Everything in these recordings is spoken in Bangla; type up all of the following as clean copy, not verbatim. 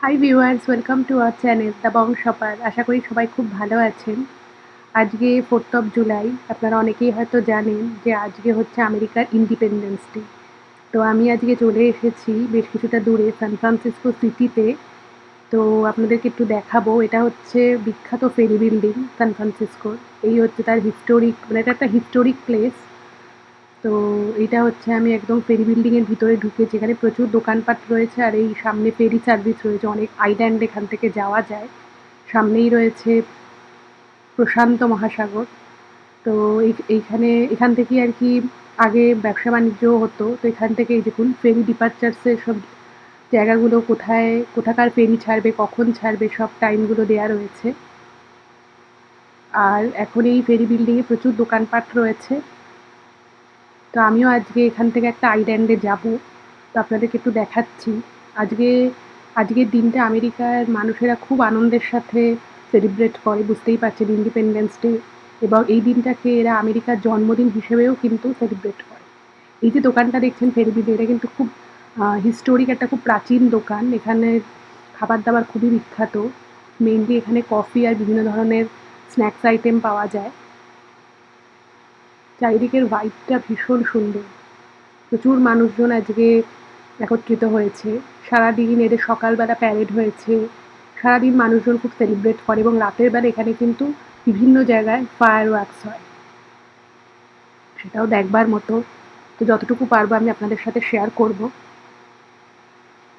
High viewers, welcome to our channel the Bong shopper. আশা করি সবাই খুব ভালো আছেন। আজকে 4th অফ জুলাই। আপনারা অনেকেই হয়তো জানেন যে আজকে হচ্ছে আমেরিকার ইন্ডিপেন্ডেন্স ডে। তো আমি আজকে চলে এসেছি বেশ কিছুটা দূরে সান ফ্রান্সিসকো সিটিতে। তো আপনাদেরকে একটু দেখাবো। এটা হচ্ছে বিখ্যাত ফেরি বিল্ডিং সান ফ্রান্সিসকোর। এই হচ্ছে তার হিস্টোরিক, মানে এটা একটা হিস্টোরিক প্লেস। তো এইটা হচ্ছে আমি একদম ফেরি বিল্ডিং এর ভিতরে ঢুকেছি। এখানে প্রচুর দোকানপাট রয়েছে আর এই সামনে ফেরি সার্ভিস রয়েছে। অনেক আইল্যান্ড এখান থেকে যাওয়া যায়। সামনেই রয়েছে প্রশান্ত মহাসাগর। তো এখান থেকেই আর কি আগে ব্যবসা বাণিজ্য হতো। তো এখান থেকে এই দেখুন ফেরি ডিপার্চার্সের সব জায়গাগুলো, কোথাকার ফেরি ছাড়বে, কখন ছাড়বে, সব টাইমগুলো দেয়া রয়েছে। আর এখন এই ফেরি বিল্ডিং এ প্রচুর দোকানপাট রয়েছে। তো আমিও আজকে এখান থেকে একটা আইল্যান্ডে যাবো। তো আপনাদেরকে একটু দেখাচ্ছি। আজকে আজকের দিনটা আমেরিকার মানুষেরা খুব আনন্দের সাথে সেলিব্রেট করে, বুঝতেই পারছেন ইন্ডিপেন্ডেন্স ডে। এবং এই দিনটাকে এরা আমেরিকার জন্মদিন হিসেবেও কিন্তু সেলিব্রেট করে। এই যে দোকানটা দেখছেন ফেরি এটা কিন্তু খুব হিস্টোরিক, একটা খুব প্রাচীন দোকান। এখানের খাবার-দাবার খুবই বিখ্যাত। মেইনলি এখানে কফি আর বিভিন্ন ধরনের স্ন্যাকস আইটেম পাওয়া যায়। চারিদিকের ভাইবটা ভীষণ সুন্দর। প্রচুর মানুষজন আজকে একত্রিত হয়েছে। সারাদিন এদের সকালবেলা প্যারেড হয়েছে। সারাদিন মানুষজন খুব সেলিব্রেট করে এবং রাতের বেলা এখানে কিন্তু বিভিন্ন জায়গায় ফায়ার ওয়ার্কস হয়। সেটাও দেখবার মতো। তো যতটুকু পারবো আমি আপনাদের সাথে শেয়ার করব।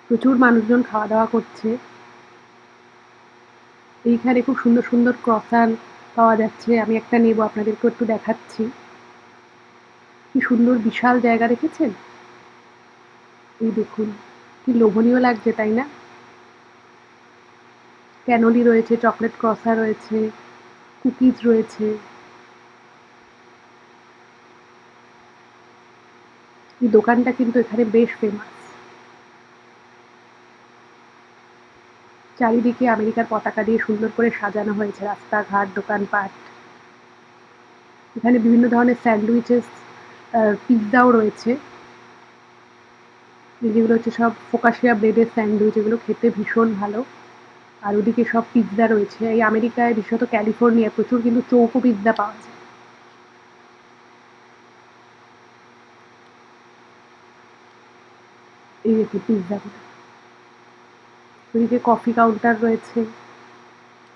প্রচুর মানুষজন খাওয়া দাওয়া করছে। এইখানে খুব সুন্দর সুন্দর ক্রসান পাওয়া যাচ্ছে। আমি একটা নেব, আপনাদেরকেও একটু দেখাচ্ছি। কি সুন্দর বিশাল জায়গা, দেখেছেন? এই দেখুন, কি লোভনীয় লাগছে, তাই না? ক্যানোলি রয়েছে, চকলেট ক্রসা রয়েছে, কুকিজ রয়েছে। এই দোকানটা কিন্তু এখানে বেশ ফেমাস। চারিদিকে আমেরিকার পতাকা দিয়ে সুন্দর করে সাজানো হয়েছে রাস্তাঘাট, দোকানপাট। এখানে বিভিন্ন ধরনের স্যান্ডউইচেস, পিৎজাও রয়েছে। যেগুলো হচ্ছে সব ফোকাসিয়া ব্রেডের স্যান্ডউইচ, এগুলো খেতে ভীষণ ভালো। আর ওদিকে সব পিৎজা রয়েছে। এই আমেরিকায়, বিশেষত ক্যালিফোর্নিয়ায় প্রচুর কিন্তু চৌকো পিৎজা পাওয়া যায়। এই দেখুন পিৎজাগুলো। ওদিকে কফি কাউন্টার রয়েছে।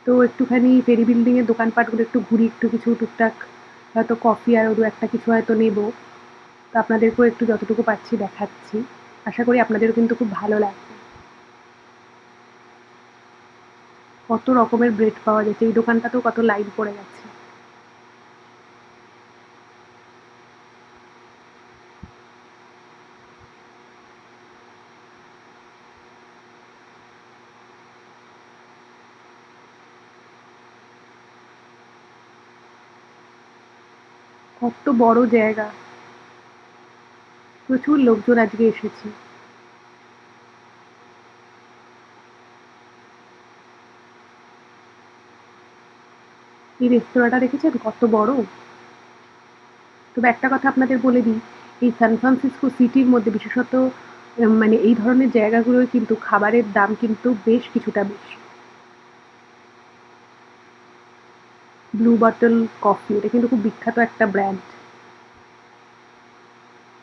তো একটুখানি ফেরি বিল্ডিং এর দোকানপাটগুলো একটু ঘুরি, একটু কিছু টুকটাক হয়তো কফি আর একটা কিছু হয়তো নেব। তো আপনাদেরকেও একটু যতটুকু পারছি দেখাচ্ছি। আশা করি আপনাদেরও কিন্তু খুব ভালো লাগবে। কত রকমের ব্রেড পাওয়া যাচ্ছে। এই দোকানটাতেও কত লাইন পড়ে গেছে। কত বড় জায়গা। প্রচুর লোকজন আজকে এসেছে। এই রেস্তোরাঁটা দেখেছেন কত বড়? তবে একটা কথা আপনাদের বলে দিই, এই সান ফ্রান্সিসকো সিটির মধ্যে বিশেষত মানে এই ধরনের জায়গাগুলোয় কিন্তু খাবারের দাম কিন্তু বেশ কিছুটা বেশি। ব্লু বটল কফি, এটা কিন্তু খুব বিখ্যাত একটা ব্র্যান্ড।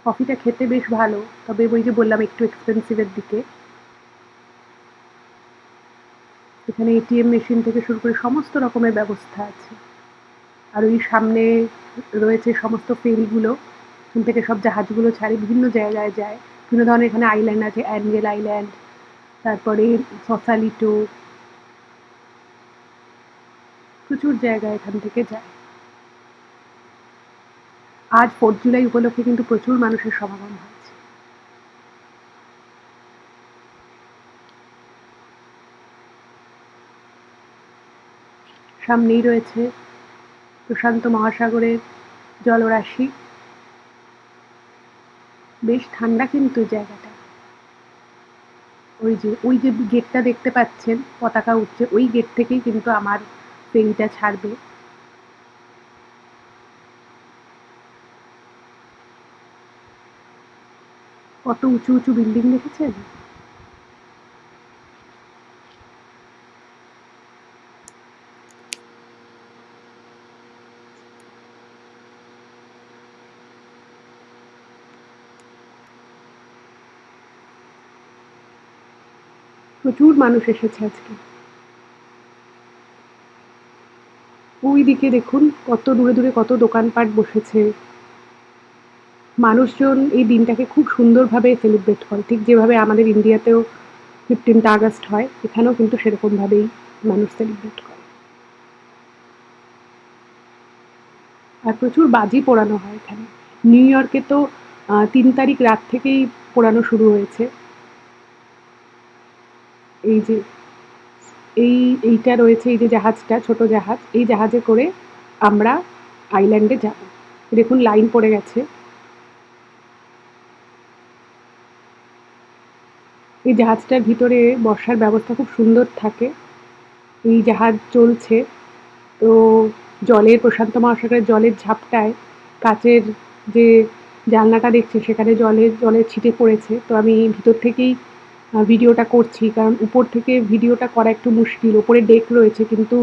কফিটা খেতে বেশ ভালো, তবে ওই যে বললাম একটু এক্সপেন্সিভ এর দিকে। এখানে এটিএম মেশিন থেকে শুরু করে সমস্ত রকমের ব্যবস্থা আছে। আর ওই সামনে রয়েছে সমস্ত ফেরিগুলো। এখান থেকে সব জাহাজগুলো ছাড়ে, বিভিন্ন জায়গায় যায়। বিভিন্ন ধরনের এখানে আইল্যান্ড আছে, অ্যাঞ্জেল আইল্যান্ড, তারপরে সসালিটো। প্রচুর জায়গায় এখান থেকে যায়। আজ 4th জুলাই উপলক্ষে কিন্তু প্রচুর মানুষের সমাগম হয়েছে। সামনেই রয়েছে প্রশান্ত মহাসাগরের জলরাশি। বেশ ঠান্ডা কিন্তু এই জায়গাটা। ওই যে গেটটা দেখতে পাচ্ছেন, পতাকা উঠছে, ওই গেট থেকেই কিন্তু আমার ফেরিটা ছাড়বে। কত উঁচু উঁচু বিল্ডিং দেখেছেন? প্রচুর মানুষ এসেছে আজকে। ওই দিকে দেখুন কত দূরে দূরে কত দোকানপাট বসেছে। মানুষজন এই দিনটাকে খুব সুন্দরভাবে সেলিব্রেট করে, ঠিক যেভাবে আমাদের ইন্ডিয়াতেও 15th আগস্ট হয়, এখানেও কিন্তু সেরকমভাবেই মানুষ সেলিব্রেট করে। আর প্রচুর বাজি পোড়ানো হয় এখানে। নিউ ইয়র্কে তো 3 তারিখ রাত থেকেই পোড়ানো শুরু হয়েছে। এই যে এইটা রয়েছে, এই যে জাহাজটা, ছোট জাহাজ, এই জাহাজে করে আমরা আইল্যান্ডে যাব। দেখুন লাইন পড়ে গেছে। এই জাহাজটার ভিতরে বসার ব্যবস্থা খুব সুন্দর থাকে। এই জাহাজ চলছে, তো জলের, প্রশান্ত মহাসাগরের জলের ঝাপটায় কাচের যে জানলাটা দেখছি সেখানে জলের ছিটে পড়েছে। তো আমি ভিতর থেকেই ভিডিওটা করছি, কারণ উপর থেকে ভিডিওটা করা একটু মুশকিল। ওপরে ডেক রয়েছে কিন্তু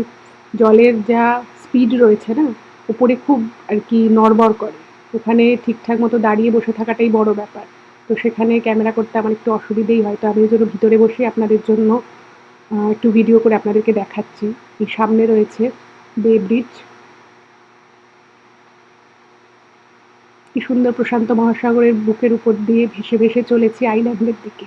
জলের যা স্পিড রয়েছে না, উপরে খুব আর কি নড়বড় করে। ওখানে ঠিকঠাক মতো দাঁড়িয়ে বসে থাকাটাই বড় ব্যাপার। তো সেখানে ক্যামেরা করতে আমার একটু অসুবিধেই হয়। তো আমি ওই জন্য ভিতরে বসে আপনাদের জন্য একটু ভিডিও করে আপনাদেরকে দেখাচ্ছি। এই সামনে রয়েছে বে ব্রিজ। কি সুন্দর প্রশান্ত মহাসাগরের বুকের উপর দিয়ে ভেসে ভেসে চলেছি আইল্যান্ডের দিকে।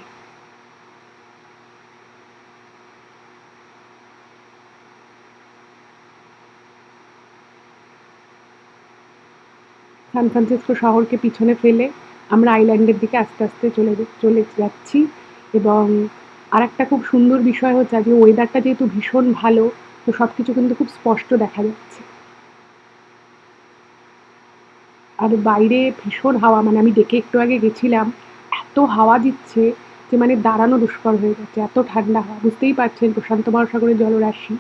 সান ফ্রান্সিসকো শহরকে পিছনে ফেলে আমরা আইল্যান্ডের দিকে আস্তে আস্তে চলে যাচ্ছি। এবং আরেকটা খুব সুন্দর বিষয় হচ্ছে আজকে ওয়েদারটা যেহেতু ভীষণ ভালো, তো সবকিছু কিন্তু খুব স্পষ্ট দেখা যাচ্ছে। আর বাইরে ভীষণ হাওয়া, মানে আমি ডেকে একটু আগে গেছিলাম, এত হাওয়া দিচ্ছে যে মানে দাঁড়ানো দুষ্কর হয়ে যাচ্ছে, এত ঠান্ডা হাওয়া। বুঝতেই পারছেন প্রশান্ত মহাসাগরের জলরাশি।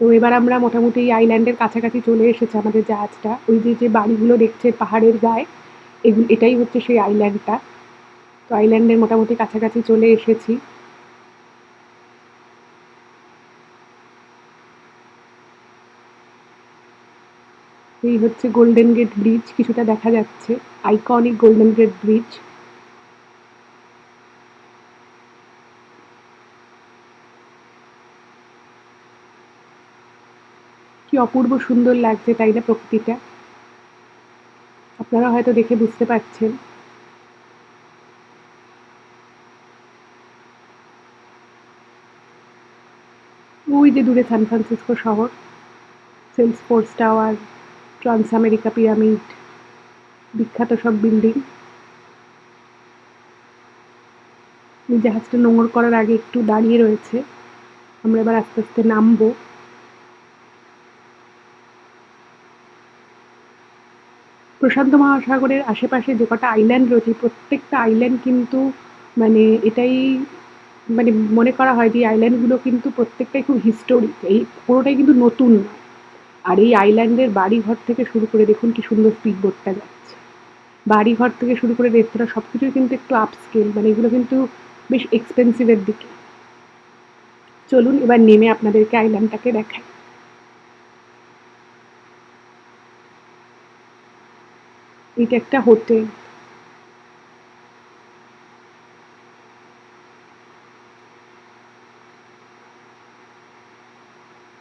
তো এবার আমরা মোটামুটি এই আইল্যান্ডের কাছাকাছি চলে এসেছে আমাদের জাহাজটা। ওই যে বাড়িগুলো দেখছেন পাহাড়ের গায়ে, এটাই হচ্ছে সেই আইল্যান্ডটা। তো আইল্যান্ডের মোটামুটি কাছাকাছি চলে এসেছি। এই হচ্ছে গোল্ডেন গেট ব্রিজ, কিছুটা দেখা যাচ্ছে, আইকনিক গোল্ডেন গেট ব্রিজ। কি অপূর্ব সুন্দর লাগছে তাই না প্রকৃতিটা? আপনারা হয়তো দেখে বুঝতে পারছেন। ওই যে দূরে সান ফ্রান্সিসকো শহর, Salesforce tower, trans America pyramid, বিখ্যাত সব বিল্ডিং। এই জাহাজটা নোঙর করার আগে একটু দাঁড়িয়ে রয়েছে। আমরা এবার আস্তে আস্তে নামবো। প্রশান্ত মহাসাগরের আশেপাশে যে কটা আইল্যান্ড রয়েছে, প্রত্যেকটা আইল্যান্ড কিন্তু মানে এটাই মানে মনে করা হয় যে এই আইল্যান্ডগুলো কিন্তু প্রত্যেকটাই খুব হিস্টোরিক। এই পুরোটাই কিন্তু নতুন নয়। আর এই আইল্যান্ডের বাড়িঘর থেকে শুরু করে দেখুন কি সুন্দর স্পিড বোটটা যাচ্ছে। বাড়িঘর থেকে শুরু করে রেস্তোরাঁ সবকিছুই কিন্তু একটু আপস্কেল, মানে এগুলো কিন্তু বেশ এক্সপেন্সিভের দিকে। চলুন এবার নেমে আপনাদেরকে আইল্যান্ডটাকে দেখাই। এটা একটা হোটেল।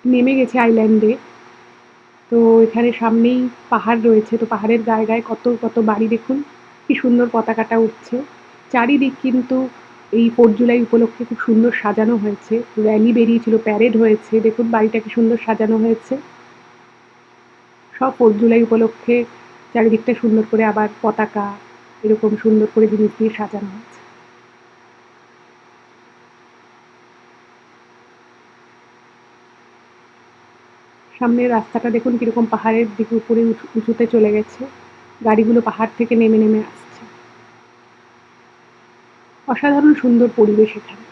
নেমে গেছে আইল্যান্ডে। তো এখানে সামনেই পাহাড় রয়েছে, তো পাহাড়ের গায়ে গায়ে কত কত বাড়ি দেখুন, কি সুন্দর পতাকাটা উঠছে। চারিদিক কিন্তু এই 4th জুলাই উপলক্ষে খুব সুন্দর সাজানো হয়েছে। র্যালি বেরিয়েছিল, প্যারেড হয়েছে, দেখুন বাড়িটা কি সুন্দর সাজানো হয়েছে। সব 4th জুলাই উপলক্ষে চারিদিকটা সুন্দর করে আবার পতাকা এরকম সুন্দর করে জিনিস দিয়ে সাজানো হয়েছে। সামনের রাস্তাটা দেখুন কিরকম পাহাড়ের দিকে উপরে উঁচুতে চলে গেছে। গাড়িগুলো পাহাড় থেকে নেমে নেমে আসছে। অসাধারণ সুন্দর পরিবেশ এখানে।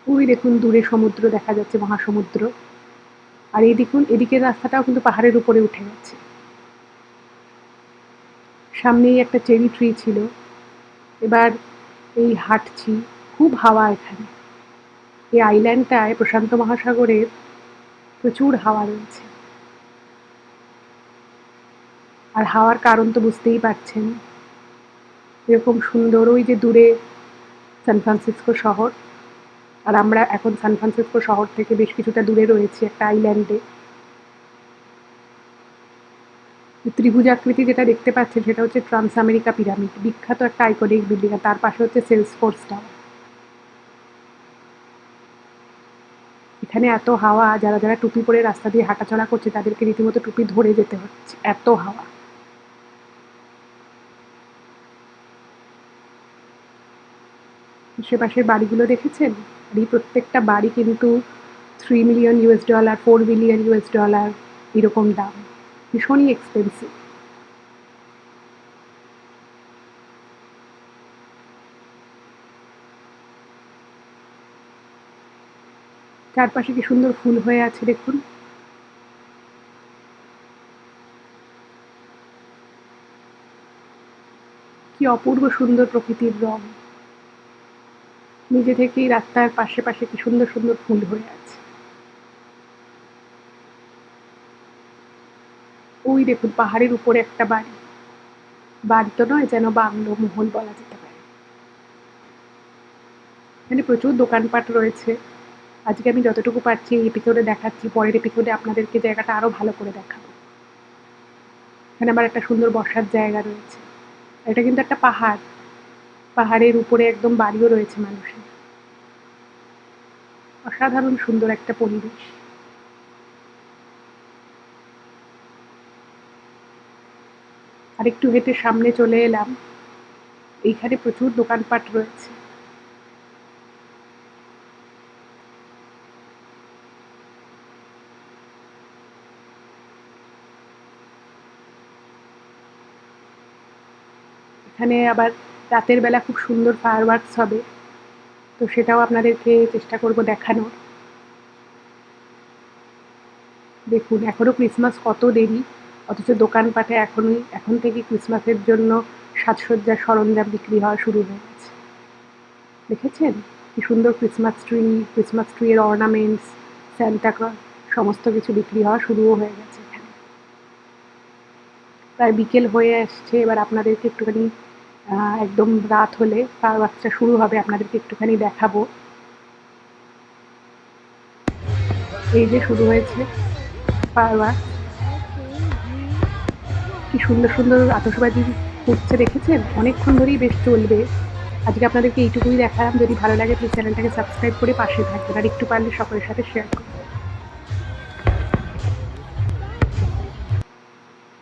ওই দেখুন দূরে সমুদ্র দেখা যাচ্ছে, মহাসমুদ্র। আর এই দেখুন এদিকের রাস্তাটাও কিন্তু পাহাড়ের উপরে উঠে গেছে। সামনেই একটা চেরি ট্রি ছিল। এবার এই হাঁটছি, খুব হাওয়া এখানে। এই আইল্যান্ডটায় প্রশান্ত মহাসাগরের প্রচুর হাওয়া রয়েছে। আর হাওয়ার কারণ তো বুঝতেই পারছেন। এরকম সুন্দর ওই যে দূরে সান ফ্রান্সিসকো শহর, আর আমরা এখন সান ফ্রান্সিসকো শহর থেকে বেশ কিছুটা দূরে রয়েছি একটা আইল্যান্ডে। ত্রিভুজাকৃতি যেটা দেখতে পাচ্ছেন সেটা হচ্ছে ট্রান্স আমেরিকা পিরামিড, বিখ্যাত একটা আইকনিক বিল্ডিং, আর তার পাশে হচ্ছে সেলসফোর্স টাওয়ার। এখানে এত হাওয়া, যারা যারা টুপি পরে রাস্তা দিয়ে হাঁটাচলা করছে তাদেরকে রীতিমতো টুপি ধরে যেতে হচ্ছে, এত হাওয়া। আশেপাশের বাড়িগুলো দেখেছেন? আর এই প্রত্যেকটা বাড়ি কিন্তু $3 মিলিয়ন, $4 বিলিয়ন এরকম দাম, ভীষণই এক্সপেন্সিভ। চারপাশে কি সুন্দর ফুল হয়ে আছে দেখুন। কি অপূর্ব সুন্দর প্রকৃতির রং। নিজে থেকেই রাস্তার পাশে পাশে কি সুন্দর সুন্দর ফুল হয়ে আছে। ওই দেখুন পাহাড়ের উপরে একটা বাড়ি, বাড়ি তো নয় যেন বাংলো মহল বলা যেতে পারে। এখানে প্রচুর দোকানপাট রয়েছে। আজকে আমি যতটুকু পারছি এই এপিসোডে দেখাচ্ছি, পরের এপিসোডে আপনাদেরকে জায়গাটা আরো ভালো করে দেখাবো। এখানে আবার একটা সুন্দর বসার জায়গা রয়েছে। এটা কিন্তু একটা পাহাড়, পাহাড়ের উপরে একদম বাড়িও রয়েছে মানুষের। অসাধারণ সুন্দর একটা পরিবেশ। আর একটু হেঁটে সামনে চলে এলাম, এইখানে প্রচুর দোকানপাট রয়েছে। এখানে আবার রাতের বেলা খুব সুন্দর ফায়ারওয়ার্কস হবে, তো সেটাও আপনাদেরকে চেষ্টা করব দেখানোর। দেখুন এখনো ক্রিসমাস কত দেরি, অথচ দোকানপাটে এখন থেকে ক্রিসমাসের জন্য সাজসজ্জার সরঞ্জাম বিক্রি হওয়া শুরু হয়ে গেছে। দেখেছেন কি সুন্দর ক্রিসমাস ট্রি এর অর্নামেন্টস, স্যান্টা ক্লজ সমস্ত কিছু বিক্রি হওয়া শুরুও হয়ে গেছে এখানে। প্রায় বিকেল হয়ে আসছে, এবার আপনাদেরকে একটুখানি একদম রাত হলে ফায়ারওয়ার্কসটা শুরু হবে, আপনাদেরকে একটুখানি দেখাবো। এই যে শুরু হয়েছে ফায়ারওয়ার্কস, কি সুন্দর সুন্দর আতশবাজি ফুটছে দেখেছেন, অনেকক্ষণ ধরেই বেশ চলবে। আজকে আপনাদেরকে এইটুকুই দেখালাম। যদি ভালো লাগে প্লিজ চ্যানেলটাকে সাবস্ক্রাইব করে পাশে থাকবেন, আর একটু পারলে সকলের সাথে শেয়ার করুন।